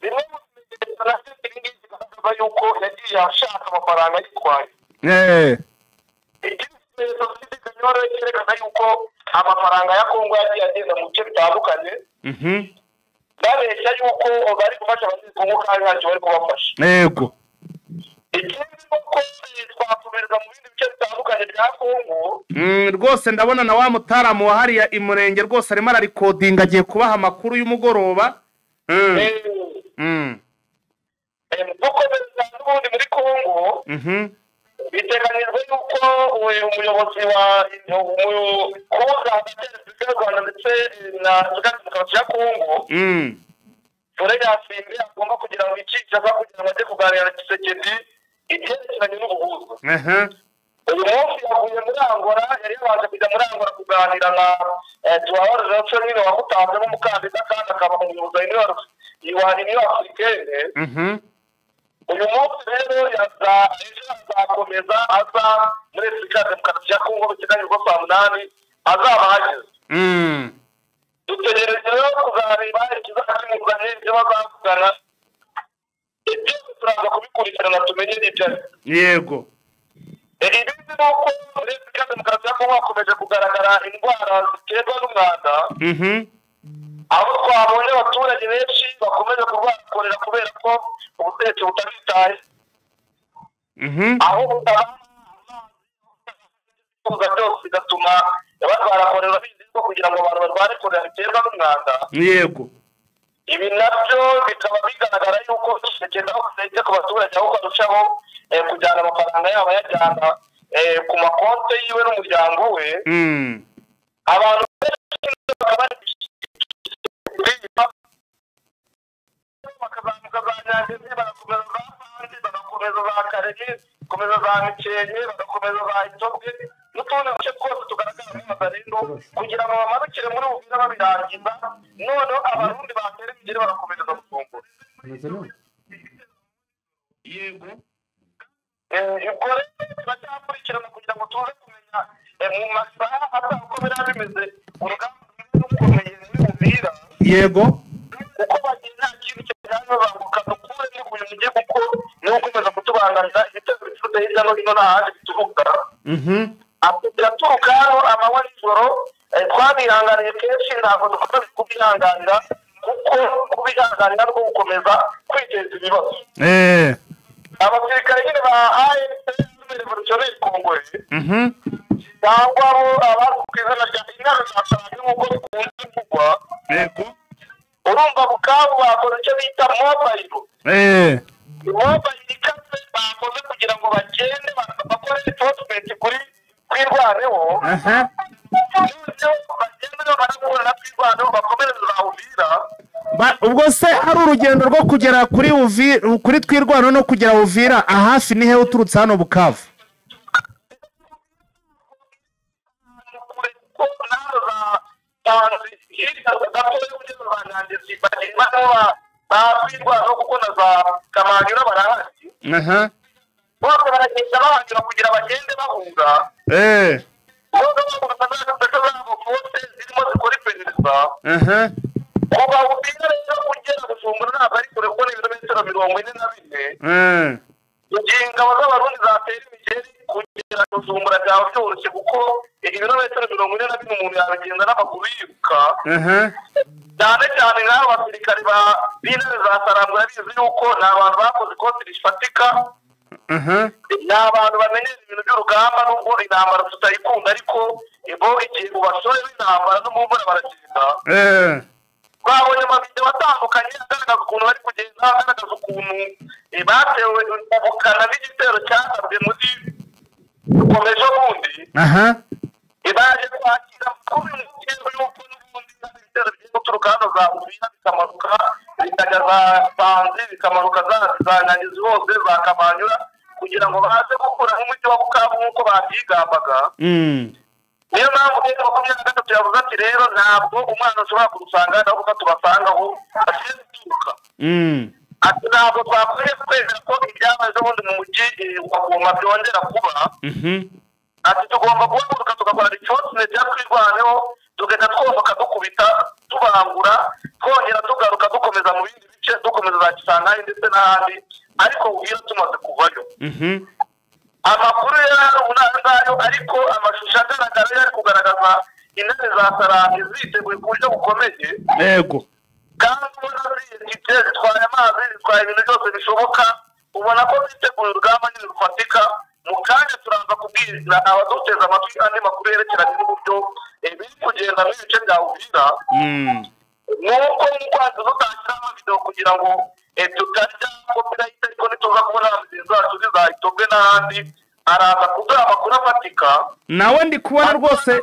bimwe mu bimenyetso nabyo ibingibi bigaragaza yuko yagiye ashaka amafaranga yitwaye ikimenyetso cy'igikanyoro cyerekana yuko amafaranga ya Kongo yagiye agenda mu bice bitandukanye babeshya yuko bari gufasha abanyekongo kandi ntacyo bari kubafasha yego ikindi nuko twakomereza mu bindi bice bitandukanye bya Kongo rwose ndabona na wa mutaramu wa hariya imurenge rwose arimo ararikodinga agiye kubaha amakuru y'umugoroba dukomeza n'ubundi muri Kongo biteganyijwe yuko umuyobozi wa kuza hagati ya Repubulika y'u Rwanda ndetse na Demokarasi ya Kongo Fore Yasimbe agomba kugira ngo icyicaza kugira ngo ajye kuganira na Kisekedi ibyerekeranye n'ubuhuza uyu munsi yavuye muri Angola yari yabanje kujya muri Angola kuganira na Joao Lourenço nyine wamutanze nk'umukandida kandi akaba umuyobozi wa Union Africaine uyu munsi rero azakomeza aza muri Repubulika ya Demokarasi ya Kongo biteganyijwe ko saa 8 azaba ahageze dutegereje rero kuzareba ikizakimuzanye ibyo bazavugana ibyo turaza kubikurikirana tumenye n'ibyo yego ibindi ni uko muri Repubulika ya Demokarasi ya Kongo hakomeje kugaragara indwara ziterwa n'umwanda aho twabonye abaturage benshi bakomeje kurwara kubera ko ubutegetsi butabitaye aho kuza byose bigatuma barwara biziko kugira ngo abantu barware korera biterwa n'umwanda yego ibi nabyo bikaba bigaragara yuko kigenda kuzajya ku baturage aho barushaho kujyana amafaranga yabo yajyana ku makonti yiwe n'umuryango we abantu bakazamuka za nyangezi bagakomeza za pandi bagakomeza za karege bagakomeza za mikenke bagakomeza za itobwe n'utundi duce twose tugaragara mu mazarendo kugira ngo bamanukire muri ubu babirangiza noneho abarundi batera imigeri bagakomereza gusumbura yego ubwo rero turacyakurikirana kugira ngo tuze kumenya mu masaha uko biriya bimeze urugamba rukomeye n'umupira yego uko bagiye nta kintu cyane babanguka dukuremo kugira ngo ujye kuko niwe ukomeza kutubangamira ibitego bifite hirya no hino n'ahandi bituruka biraturuka hano amanywa n'ijoro twabihanganiye kenshi ntabwo dukomeza kubihanganira kuko kubihanganira no gukomeza kwiteza ibibazo abasirikare nyine ba AFC revolutionnaire congolais cyangwa abo abazi ku izina rya intare za Sarangwe nk'uko bikunze kuvugwa urumva Bukavu bakoze icyo bita mobile ikaze bakoze kugira ngo bagende bakore enforcement kuri kwirwaneho bagende barahura na kwirwaneho bakomereza za Uvira ubwo se hari urugendo rwo kugera kuri twirwano no kugera Uvira ahafi ni he uturutse hano Bukavu kuko na za Kamanyura barahari bose baragenda bahanyura kugira bagende bahunga zirimo zikora iperereza kuva Uvira rero kugera Bujumbura ntabwo ari kure kuko ni ibirometero 44 igihe ingabo z'abarundi zatera imigeri kugera Bujumbura byaba byoroshye kuko ibirometero 44 umuntu yabigenda n'amaguru yiruka cyane cyane nk'abo basirikari b'intare za Sarangwe yabizi yuko ni abantu bakoze ikosi rifatika ni abantu bamenyera ibintu by'urugamba n'ubwo intambara tutayikunda ariko bo igihe ubasore b'intambara no mu mvura baragenda babonye amavideo atandukanye agaragaza ukuntu bari kugenda agaragaza ukuntu batewe ubukana n'igitero cyagabwe muri rukomeje bundi baje kwakira kuri mugendo y'uko n'ubundi ibitero bigiye guturuka hano za Uvira bikamanuka bikajya za Banzi bikamanuka za Nyangezi hose za Kamanyura kugira ngo baze gukura nk'umujyi wa Bukavu nk'uko babyigambaga niyo mpamvu rero 23 yavuze ati rero ntabwo umwana ushobora kurusanga naho kuko tubasanga aho ashize turuka ati ntabwo twakwiye kwemera ko ibyabaye ubundi mu mujyi wa Goma byongera kuba ati tugomba guhaguruka tugakora enforcement ya kwirwaneho tugenda twomoka dukubita tubangura twongera tugaruka dukomeza mu bindi bice dukomeza za Kisangani ndetse n'ahandi ariko ubwira tumaze kuvayo amakuru yari unangayo ariko amashusho agaragara yari kugaragaza intare za Sarangwe ziteguye ku buryo bukomeye yego kandi ubona zitwaye amazi zitwaye ibintu byose bishoboka ubona ko ziteguye urugamba nyine rufatika mu kanya turaza kubwira abaduteza amatwi andi makuru yerekeranye n'uburyo biri kugenda mu bice bya Uvira nuko nk'uko dutangira amavideo kugira ngo tutarya copyright ariko nituza kubona abagenzi bacu za Itobwe n'ahandi araza kuduha amakuru afatika nawe ndi kubona rwose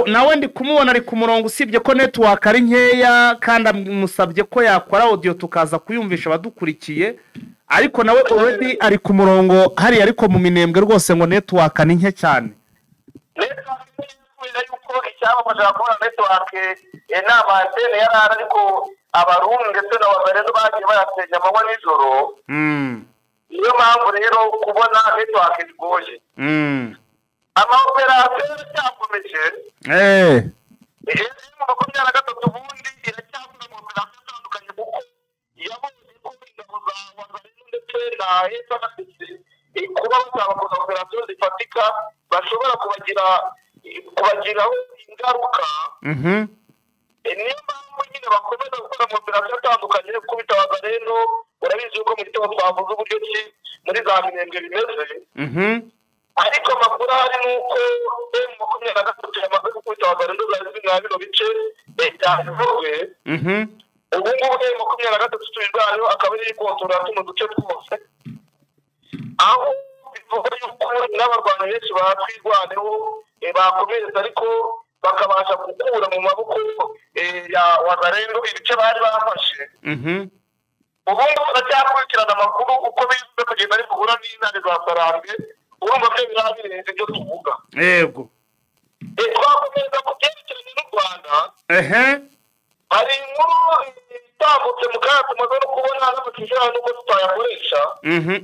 nawe ndi kumubona ari ku murongo usibye ko network ari nkeya kandi musabye ko yakora audio tukaza kuyumvisha abadukurikiye ariko nawe already ari ku murongo hari ariko mu Minembwe rwose ngo network ni nke cyane yuko icyabafasha kubona network inama yatene yarara ariko abarundi ndetse n'abazarezo bagiye bayasenya amanywa n'ijoro niyo mpamvu rero kubona network bigoye amaoperasiyo cyakomeje mu 23 ubundi iracyakora mu operasiyo atandukanye kuko yabonye ko ingabo za Wazalendo ndetse na FARDC kuba bazabakoza operasiyo zifatika bashobora kubagiraho ingaruka niyo mpamvu nyine bakomeza gukora mu operasiyo atandukanye kubita Wazalendo urabizi yuko mu gitabo twavuze uburyo ki muri za Minembwe bimeze ariko amakuru ahari ni uko M23 yamaze gukubita abagarendo zari mwa bino bice byavuzwe ubu ngubu M23 tuyirwanaho akaba ari kontorora tuno duce twose aho bivuga yuko n'abarwanyi benshi batwirwaneho bakomereza ariko bakabasha gukura mu maboko ya Wazalendo ibice bari bafashe ubu ngubu turacyakurikirana amakuru uko bivuze kugenda ari guhura n'intare za Sarambwe urumva byo birabirenze ibyo tuvuga yego twakomeza ku byerekeranye n'u Rwanda hari inkuru itambutse mu kanya tumaze no kubona n'amakijana n'uko tutayakoresha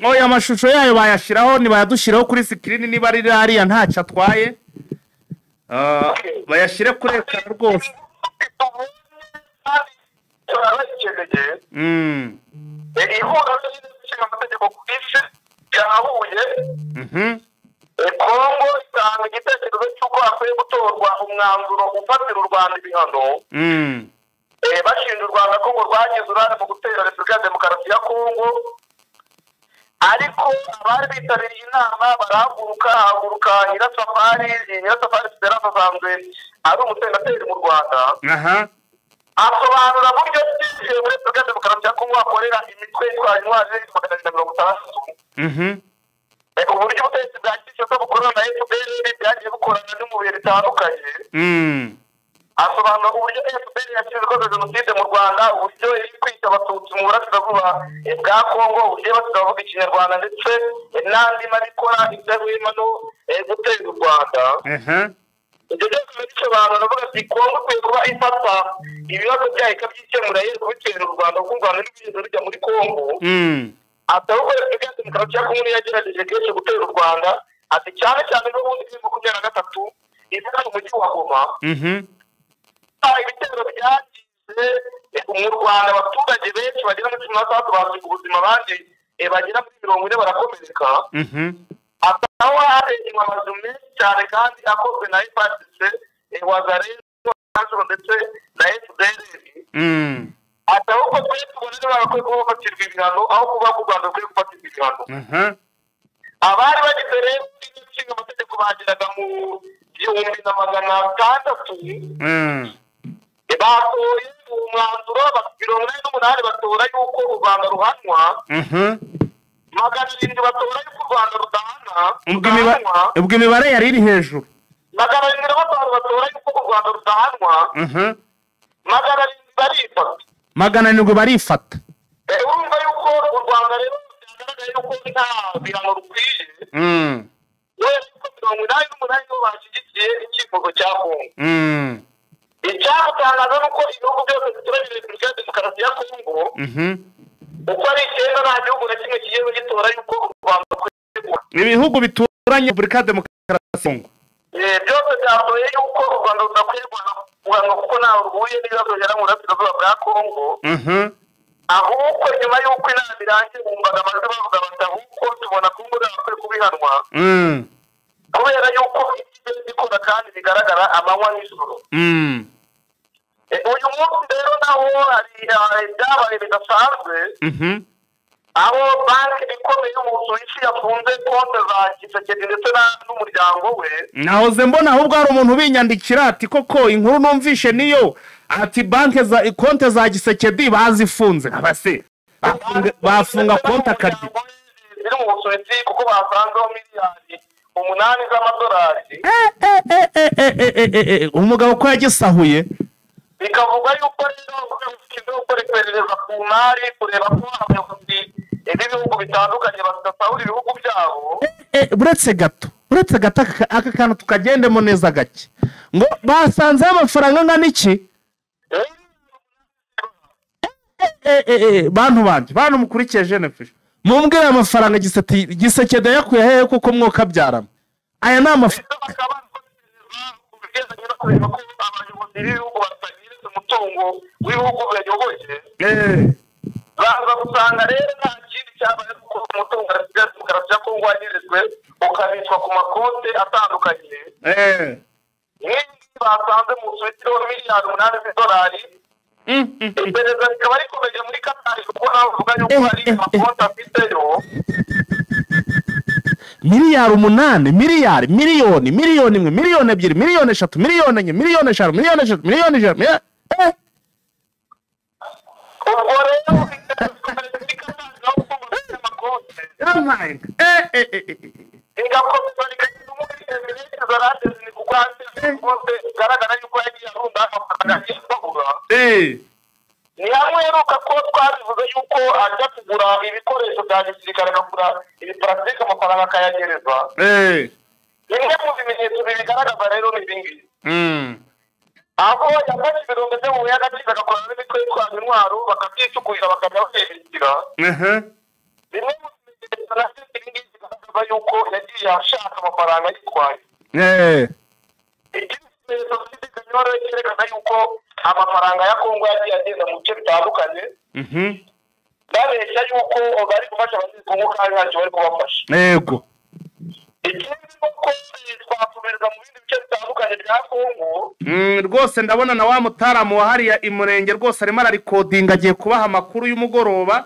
oya amashusho yayo bayashyiraho nibayadushyiraho kuri sikirini niba ari hariya ntacyo atwaye bayashyire kuri ekara rwose ihura ry'ishinga amategeko ku isi ryahuye Kongo itanga igitekerezo cy'uko hakwiye gutorwa umwanzuro ufatira u Rwanda ibihano bashinja u Rwanda ko ngo rwagize uruhare mu gutera Repubulika ya Demokarasi ya Kongo ariko abari bitabiriye inama barahaguruka Nyirasafari Esperance asanzwe ari umusenateri mu Rwanda asobanura buryo bwinjiye muri Repubulika ya Demokarasi ya Kongo hakorera imitwe itwara intwari 260 uburyo ubutegetsi bwa Kinshasa bukorana na FPR byagiye bukorana n'umubiri bitandukanye asobanura uburyo FPR yashyize ikoze jenoside mu Rwanda uburyo iri kwita abatutsi mu burasirazuba bwa Kongo uburyo basigavuga ikinyarwanda ndetse n'andi marikora idahwema no gutera u Rwanda ibyo byose bisobanura bavuga ati Kongo ikwiye kuba ifata ibibazo byayo ikabyikemura yewe kubitera u Rwanda kuko u Rwanda n'ibigeze bijya muri Kongo atahubwo Repubulika ya Demokarasi ya Kongo yagerageje kenshi gutera u Rwanda ati cyane cyane n'ubundi M23 izana mu mujyi wa Goma ibitero byagize mu Rwanda abaturage benshi bagera muri 16 basiga ubuzima abandi bagera muri 40 barakomereka aho harengewe amazu menshi cyane kandi akozwe na FARDC Wazalendo ndetse na FDLR ahubwo twe tubona niba bakwiye kuba bafatirwa ibihano aho kuba ku Rwanda rukwiye gufatirwa ibihano abari bagize rero inshinga amategeko bageraga mu 1600 batoye umwanzuro 188 batora yuko u Rwanda ruhanwa 700 batora yuko u Rwanda rudahana ubwo imibare yari iri hejuru 700 batora yuko u Rwanda rudahanwa 700 barifata urumva yuko u Rwanda rero byagaragaye yuko nta bihano rukwiye yuko 88 bashyigikiye icyifuzo cya Kongo icyatangaza nuko ibihugu byose bituranye Repubulika ya Demokarasi ya Kongo uko ari 9 nta gihugu na kimwe kigiye gitora yuko u Rwanda kwegura ibihugu bituranye Repubulika ya Demokarasi ya Kongo byose byatoye yuko u Rwanda rudakwiye guhanwa kuko ntawe ruhuye n'ibibazo byari mu burasirazuba bwa Kongo ahubwo nyuma y'uko inama irangiye bumvaga amajwi bavuga bati ahubwo tubona ko muri bakwiye kubihanwa kubera yuko ibyo bikora kandi bigaragara amanywa n'ijoro uyu munsi rero naho hari ibyabaye bidasanzwe aho banki ikomeye mu Busuwisi yafunze konti za Kisekedi ndetse n'umuryango we nahoze mbona ahubwo hari umuntu ubinyandikira ati koko inkuru numvishe niyo ati konti za Kisekedi bazifunze abase bafunga konti akaryi iri mu Busuwisi kuko basanzeho miliyari 8 z'amadolari umugabo ko yagisahuye bikavuga yuko rero gukora iperereza ku mari kureba ko abayobozi b'ibihugu bitandukanye badasahura ibihugu byabo buretse gato aka kantu tukagendemo neza gake ngo basanze amafaranga angana iki bantu mukurikiye Jenefish mumbwire amafaranga Gisekedi yakuye hehe kuko mwoka byarama aya ni amafaranga umutungo w'ibihugu bayoboye baza gusanga rero nta kindi cyabaye kuko umutungo wa Demokarasi ya Kongo wagirizwe ukabitswa ku makonti atandukanye nk'indi basanze mu Busuwisi miliyari 8 z'idolari iperereza rikaba rikomeje muri Katari kuko navuga yuko hari amakonti afiteyo miliyari 8 miliyari miliyoni miliyoni 1 miliyoni 2 miliyoni 3 miliyoni 4 miliyoni 5 miliyoni 6 miliyoni 7 ubwo rero igakomeza rikagira umwiherero zarate ziri kukwasi bose garagara yuko yagiye arunda amafaranga y'abagura ni hamwe heruka ko twabivuze yuko ajya kugura ibikoresho bya gisirikare akagura ibiparasitike amafaranga akayagereza bimwe mu bimenyetso bibigaragaza rero ni ibingibi aho yafashe ibirombe byo mu y'agaciro agakorana n'imitwe yitwaza intwaro bakabyisukura bakajya baherekera bimwe mu bimenyetso nabyo ibingibi bigaragaza yuko yagiye ashaka amafaranga yitwaye ikimenyetso cy'igikanyoro cyerekana yuko amafaranga ya Kongo yagiye agenda mu bice bitandukanye babeshya yuko bari gufasha abanyekongo kandi ntacyo bari kubafasha yego ikindi nuko twakomereza mu bindi bice bitandukanye bya Kongo rwose ndabona na wa mutaramu wa hariya imurenge rwose arimo ararikodinga agiye kubaha amakuru y'umugoroba